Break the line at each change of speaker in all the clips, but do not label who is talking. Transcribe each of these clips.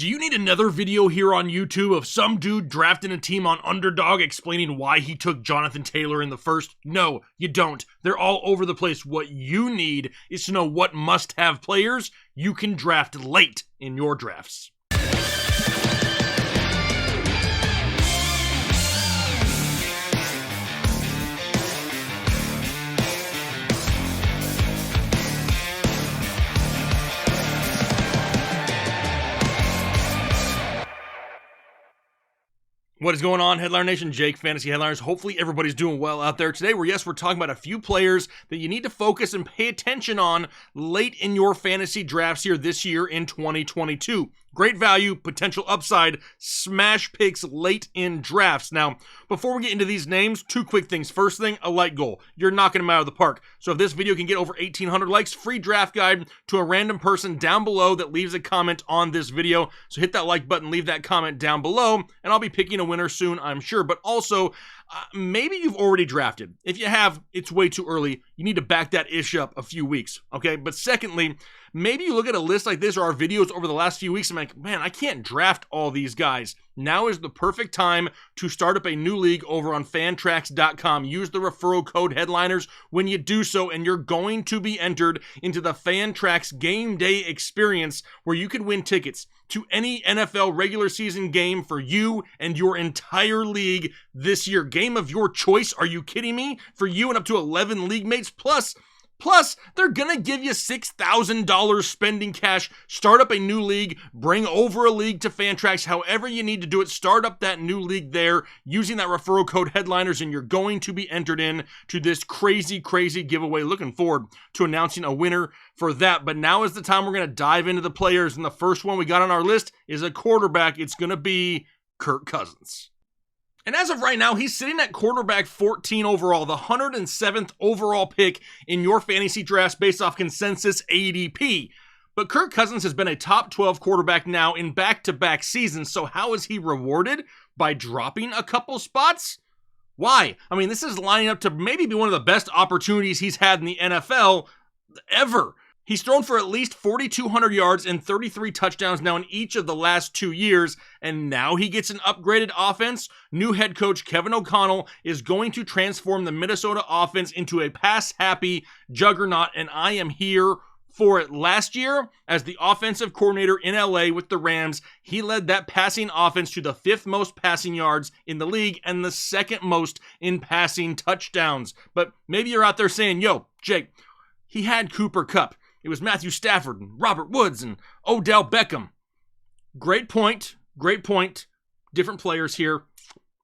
Do you need another video here on YouTube of some dude drafting a team on Underdog explaining why he took Jonathan Taylor in the first? No, you don't. They're all over the place. What you need is to know what must-have players you can draft late in your drafts. What is going on, Headliner Nation? Jake, Fantasy Headliners. Hopefully everybody's doing well out there today. We're talking about a few players that you need to focus and pay attention on late in your fantasy drafts here this year in 2022. Great value, potential upside, smash picks late in drafts. Now, before we get into these names, two quick things. First thing, a like goal. You're knocking them out of the park. So if this video can get over 1,800 likes, free draft guide to a random person down below that leaves a comment on this video. So hit that like button, leave that comment down below, and I'll be picking a winner soon, I'm sure. But also, maybe you've already drafted. If you have, it's way too early. You need to back that ish up a few weeks, okay? But secondly, maybe you look at a list like this or our videos over the last few weeks and like, man, I can't draft all these guys. Now is the perfect time to start up a new league over on fantrax.com. Use the referral code Headliners when you do so, and you're going to be entered into the Fantrax Game Day experience where you can win tickets to any NFL regular season game for you and your entire league this year. Game of your choice. Are you kidding me? For you and up to 11 league mates. Plus, they're gonna give you $6,000 spending cash. Start up a new league, bring over a league to Fantrax, however you need to do it. Start up that new league there using that referral code Headliners, and you're going to be entered in to this crazy giveaway. Looking forward to announcing a winner for that. But now is the time we're gonna dive into the players, and the first one we got on our list is a quarterback. It's gonna be Kirk Cousins. And as of right now, he's sitting at quarterback 14 overall, the 107th overall pick in your fantasy drafts based off consensus ADP. But Kirk Cousins has been a top 12 quarterback now in back-to-back seasons, so how is he rewarded? By dropping a couple spots? Why? I mean, this is lining up to maybe be one of the best opportunities he's had in the NFL ever. He's thrown for at least 4,200 yards and 33 touchdowns now in each of the last 2 years, and now he gets an upgraded offense. New head coach Kevin O'Connell is going to transform the Minnesota offense into a pass-happy juggernaut, and I am here for it. Last year, as the offensive coordinator in LA with the Rams, he led that passing offense to the 5th most passing yards in the league and the 2nd most in passing touchdowns. But maybe you're out there saying, yo, Jake, he had Cooper Kupp. It was Matthew Stafford and Robert Woods and Odell Beckham. Great point. Different players here.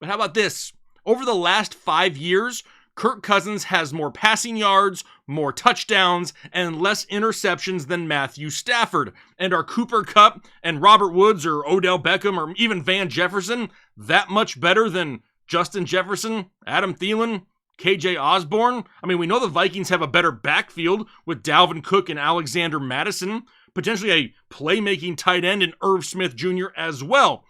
But how about this? Over the last 5 years, Kirk Cousins has more passing yards, more touchdowns, and less interceptions than Matthew Stafford. And are Cooper Kupp and Robert Woods or Odell Beckham or even Van Jefferson that much better than Justin Jefferson, Adam Thielen, KJ Osborne? I mean, we know the Vikings have a better backfield with Dalvin Cook and Alexander Madison, potentially a playmaking tight end in Irv Smith Jr. as well.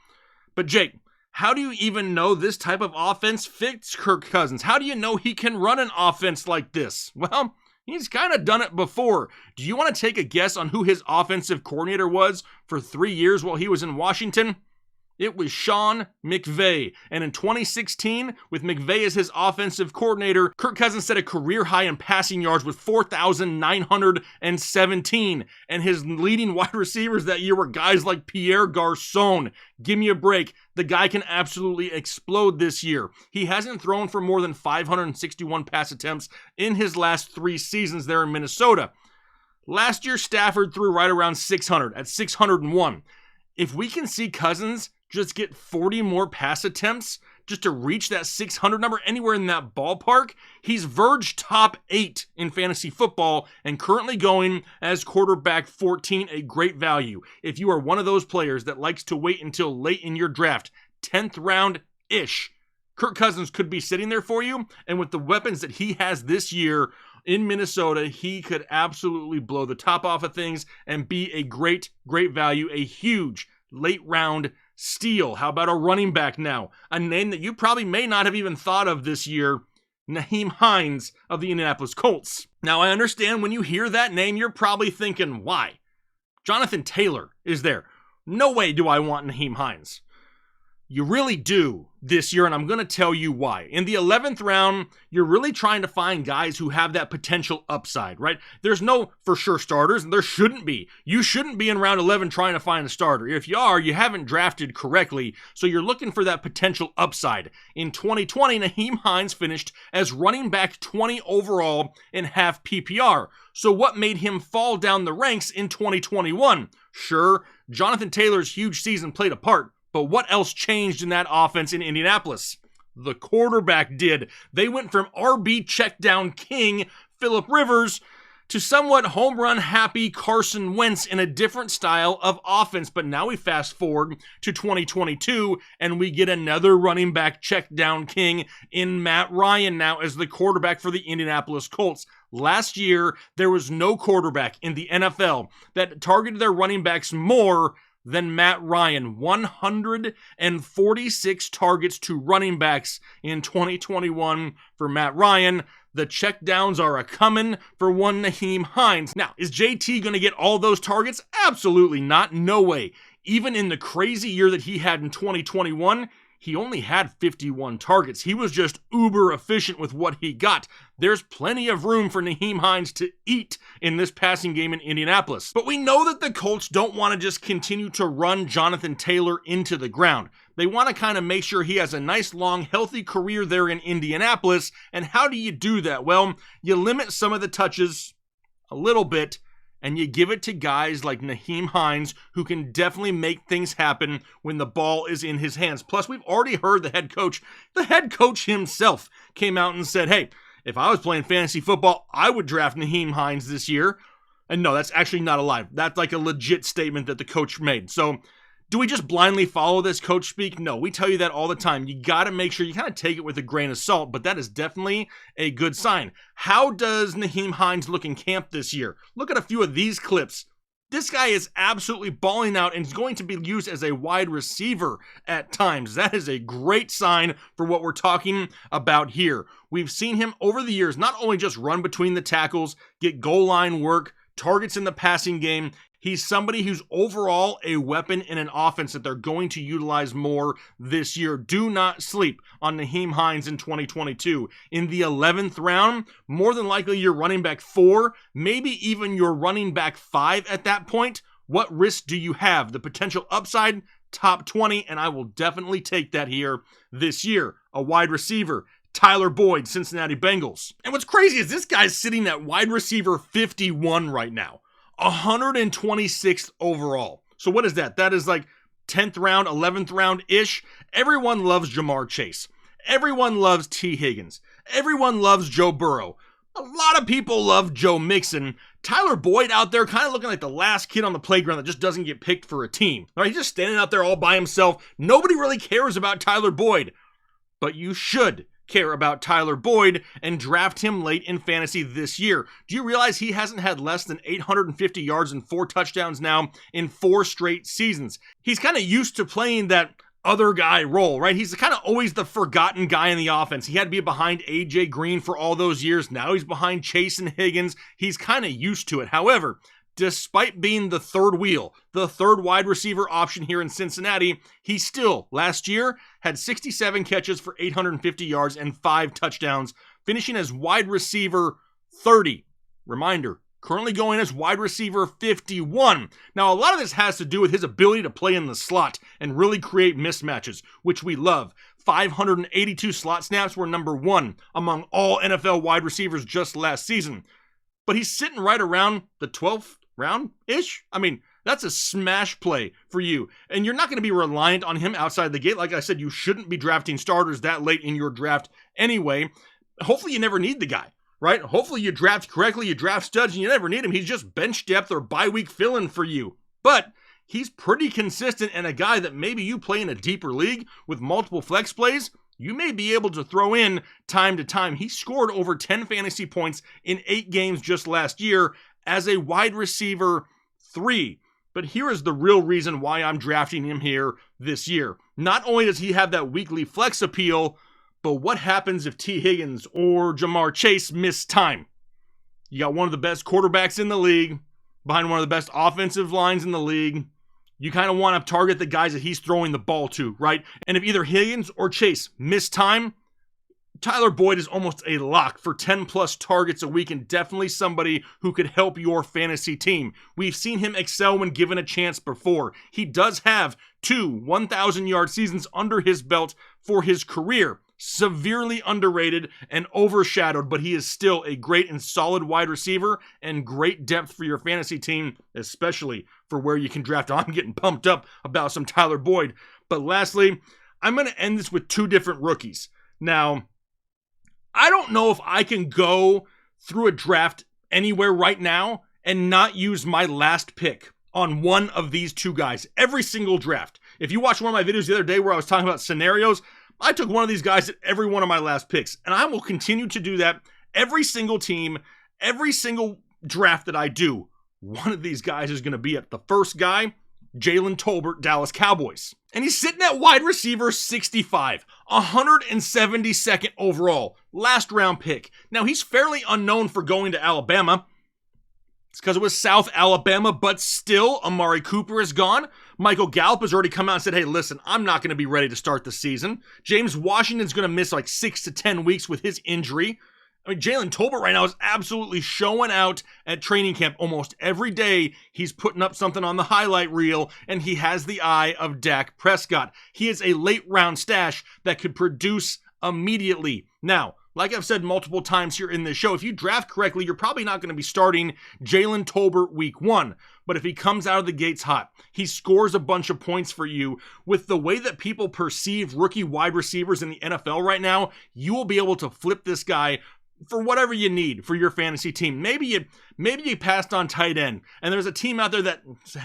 But Jake, how do you even know this type of offense fits Kirk Cousins? How do you know he can run an offense like this? Well, he's kind of done it before. Do you want to take a guess on who his offensive coordinator was for 3 years while he was in Washington? It was Sean McVay. And in 2016, with McVay as his offensive coordinator, Kirk Cousins set a career high in passing yards with 4,917. And his leading wide receivers that year were guys like Pierre Garçon. Give me a break. The guy can absolutely explode this year. He hasn't thrown for more than 561 pass attempts in his last 3 seasons there in Minnesota. Last year, Stafford threw right around 600 at 601. If we can see Cousins just get 40 more pass attempts just to reach that 600 number, anywhere in that ballpark, he's verged top 8 in fantasy football and currently going as quarterback 14, a great value. If you are one of those players that likes to wait until late in your draft, 10th round-ish, Kirk Cousins could be sitting there for you, and with the weapons that he has this year in Minnesota, he could absolutely blow the top off of things and be a great value, a huge late round steal. How about a running back now? A name that you probably may not have even thought of this year, NYHEIM HINES of the Indianapolis Colts. Now, I understand when you hear that name, you're probably thinking, why? Jonathan Taylor is there. No way do I want NYHEIM HINES. You really do this year, and I'm going to tell you why. In the 11th round, you're really trying to find guys who have that potential upside, right? There's no for sure starters, and there shouldn't be. You shouldn't be in round 11 trying to find a starter. If you are, you haven't drafted correctly, so you're looking for that potential upside. In 2020, NYHEIM HINES finished as running back 20 overall in half PPR. So what made him fall down the ranks in 2021? Sure, Jonathan Taylor's huge season played a part, but what else changed in that offense in Indianapolis? The quarterback did. They went from RB checkdown king Phillip Rivers to somewhat home run happy Carson Wentz in a different style of offense. But now we fast forward to 2022 and we get another running back checkdown king in Matt Ryan now as the quarterback for the Indianapolis Colts. Last year, there was no quarterback in the NFL that targeted their running backs more than Matt Ryan. 146 targets to running backs in 2021 for Matt Ryan. The checkdowns are a-coming for one NYHEIM HINES. Now, is JT going to get all those targets? Absolutely not. No way. Even in the crazy year that he had in 2021, he only had 51 targets. He was just uber efficient with what he got. There's plenty of room for NYHEIM HINES to eat in this passing game in Indianapolis. But we know that the Colts don't want to just continue to run Jonathan Taylor into the ground. They want to kind of make sure he has a nice, long, healthy career there in Indianapolis. And how do you do that? Well, you limit some of the touches a little bit, and you give it to guys like NYHEIM HINES who can definitely make things happen when the ball is in his hands. Plus, we've already heard the head coach himself came out and said, hey, if I was playing fantasy football, I would draft NYHEIM HINES this year. And no, that's actually not a lie. That's like a legit statement that the coach made. So do we just blindly follow this coach speak? No, we tell you that all the time. You got to make sure you kind of take it with a grain of salt, but that is definitely a good sign. How does NYHEIM HINES look in camp this year? Look at a few of these clips. This guy is absolutely balling out and is going to be used as a wide receiver at times. That is a great sign for what we're talking about here. We've seen him over the years not only just run between the tackles, get goal line work, targets in the passing game. He's somebody who's overall a weapon in an offense that they're going to utilize more this year. Do not sleep on NYHEIM HINES in 2022. In the 11th round, more than likely your running back 4, maybe even your running back 5 at that point. What risk do you have? The potential upside, top 20, and I will definitely take that here this year. A wide receiver, Tyler Boyd, Cincinnati Bengals. And what's crazy is this guy's sitting at wide receiver 51 right now. 126th overall. So what is that? That is like 10th round, 11th round-ish. Everyone loves Jamar Chase. Everyone loves T. Higgins. Everyone loves Joe Burrow. A lot of people love Joe Mixon. Tyler Boyd out there kind of looking like the last kid on the playground that just doesn't get picked for a team. All right, he's just standing out there all by himself. Nobody really cares about Tyler Boyd. But you should care about Tyler Boyd and draft him late in fantasy this year. Do you realize he hasn't had less than 850 yards and 4 touchdowns now in 4 straight seasons? He's kind of used to playing that other guy role, right? He's kind of always the forgotten guy in the offense. He had to be behind AJ Green for all those years. Now he's behind Chase and Higgins. He's kind of used to it. However, despite being the third wheel, the third wide receiver option here in Cincinnati, he still, last year, had 67 catches for 850 yards and 5 touchdowns, finishing as wide receiver 30. Reminder, currently going as wide receiver 51. Now, a lot of this has to do with his ability to play in the slot and really create mismatches, which we love. 582 slot snaps were number 1 among all NFL wide receivers just last season. But he's sitting right around the 12th round-ish. I mean, that's a smash play for you. And you're not going to be reliant on him outside the gate. Like I said, you shouldn't be drafting starters that late in your draft anyway. Hopefully you never need the guy, right? Hopefully you draft correctly, you draft studs, and you never need him. He's just bench depth or bye-week fill-in for you. But he's pretty consistent and a guy that maybe you play in a deeper league with multiple flex plays, you may be able to throw in time to time. He scored over 10 fantasy points in 8 games just last year as a wide receiver 3. But here is the real reason why I'm drafting him here this year. Not only does he have that weekly flex appeal, but what happens if T. Higgins or Jamar Chase miss time? You got one of the best quarterbacks in the league, behind one of the best offensive lines in the league. you kind of want to target the guys that he's throwing the ball to, right? And if either Higgins or Chase miss time, Tyler Boyd is almost a lock for 10 plus targets a week and definitely somebody who could help your fantasy team. We've seen him excel when given a chance before. He does have 2 1,000-yard seasons under his belt for his career. Severely underrated and overshadowed, but he is still a great and solid wide receiver and great depth for your fantasy team, especially for where you can draft. I'm getting pumped up about some Tyler Boyd. But lastly, I'm going to end this with 2 different rookies. Now, I don't know if I can go through a draft anywhere right now and not use my last pick on one of these 2 guys. Every single draft. If you watched one of my videos the other day where I was talking about scenarios, I took one of these guys at every one of my last picks. And I will continue to do that every single team, every single draft that I do. One of these guys is going to be at the first guy, JALEN TOLBERT, Dallas Cowboys. And he's sitting at wide receiver 65, 172nd overall, last round pick. Now, he's fairly unknown for going to Alabama. It's because it was South Alabama, but still, Amari Cooper is gone. Michael Gallup has already come out and said, hey, listen, I'm not going to be ready to start the season. James Washington's going to miss like 6 to 10 weeks with his injury. I mean, JALEN TOLBERT right now is absolutely showing out at training camp almost every day. He's putting up something on the highlight reel, and he has the eye of Dak Prescott. He is a late round stash that could produce immediately. Now, like I've said multiple times here in this show, if you draft correctly, you're probably not going to be starting JALEN TOLBERT week 1. But if he comes out of the gates hot, he scores a bunch of points for you. With the way that people perceive rookie wide receivers in the NFL right now, you will be able to flip this guy for whatever you need for your fantasy team. Maybe you passed on tight end, and there's a team out there that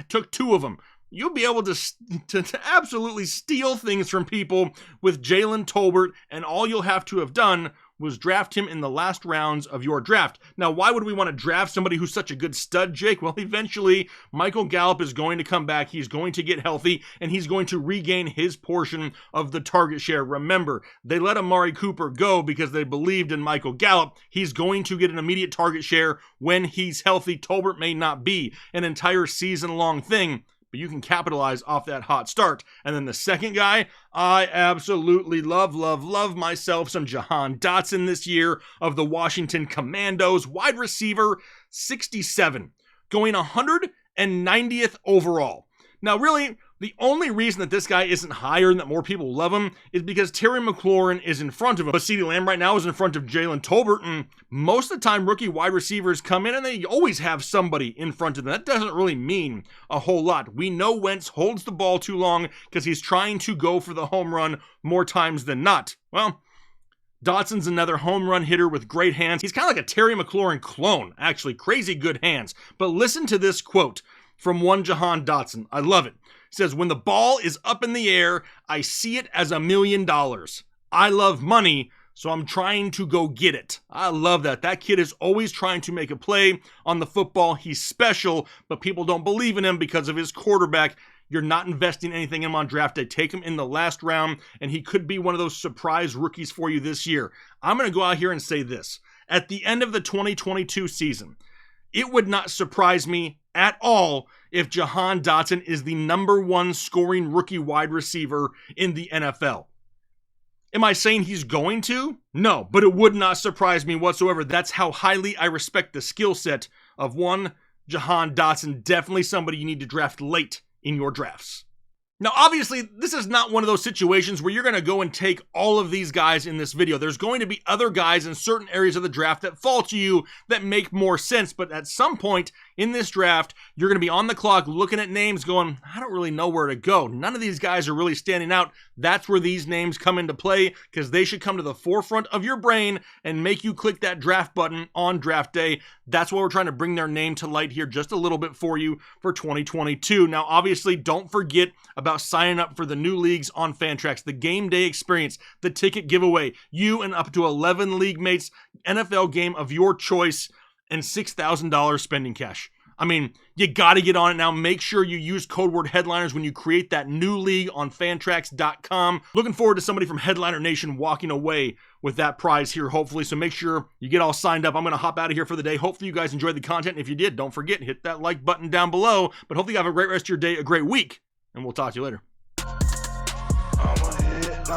took 2 of them. You'll be able to absolutely steal things from people with JALEN TOLBERT, and all you'll have to have done was draft him in the last rounds of your draft. Now, why would we want to draft somebody who's such a good stud, Jake? Well, eventually, Michael Gallup is going to come back. He's going to get healthy, and he's going to regain his portion of the target share. Remember, they let Amari Cooper go because they believed in Michael Gallup. He's going to get an immediate target share when he's healthy. TOLBERT may not be an entire season-long thing, but you can capitalize off that hot start. And then the second guy, I absolutely love myself some Jahan Dotson this year of the Washington Commandos, wide receiver 67, going 190th overall. Now, really, the only reason that this guy isn't higher and that more people love him is because Terry McLaurin is in front of him. But CeeDee Lamb right now is in front of JALEN TOLBERT, and most of the time rookie wide receivers come in and they always have somebody in front of them. That doesn't really mean a whole lot. We know Wentz holds the ball too long because he's trying to go for the home run more times than not. Well, Dotson's another home run hitter with great hands. He's kind of like a Terry McLaurin clone, actually. Crazy good hands. But listen to this quote from one Jahan Dotson. I love it. It says, when the ball is up in the air, I see it as $1 million. I love money, so I'm trying to go get it. I love that. That kid is always trying to make a play on the football. He's special, but people don't believe in him because of his quarterback. You're not investing anything in him on draft day. Take him in the last round, and he could be one of those surprise rookies for you this year. I'm going to go out here and say this. At the end of the 2022 season, it would not surprise me at all if Jahan Dotson is the #1 scoring rookie wide receiver in the NFL. Am I saying he's going to? No, but it would not surprise me whatsoever. That's how highly I respect the skill set of one Jahan Dotson. Definitely somebody you need to draft late in your drafts. Now, obviously, this is not one of those situations where you're going to go and take all of these guys in this video. There's going to be other guys in certain areas of the draft that fall to you that make more sense. But at some point in this draft, you're going to be on the clock looking at names going, I don't really know where to go. None of these guys are really standing out. That's where these names come into play because they should come to the forefront of your brain and make you click that draft button on draft day. That's why we're trying to bring their name to light here just a little bit for you for 2022. Now, obviously, don't forget about signing up for the new leagues on Fantrax, the game day experience, the ticket giveaway, you and up to 11 league mates, NFL game of your choice, and $6,000 spending cash. I mean, you got to get on it now. Make sure you use code word headliners when you create that new league on fantrax.com. Looking forward to somebody from Headliner Nation walking away with that prize here, hopefully. So make sure you get all signed up. I'm going to hop out of here for the day. Hopefully you guys enjoyed the content. If you did, don't forget, hit that like button down below. But hopefully you have a great rest of your day, a great week. and we'll talk to you later.
I'm a hit,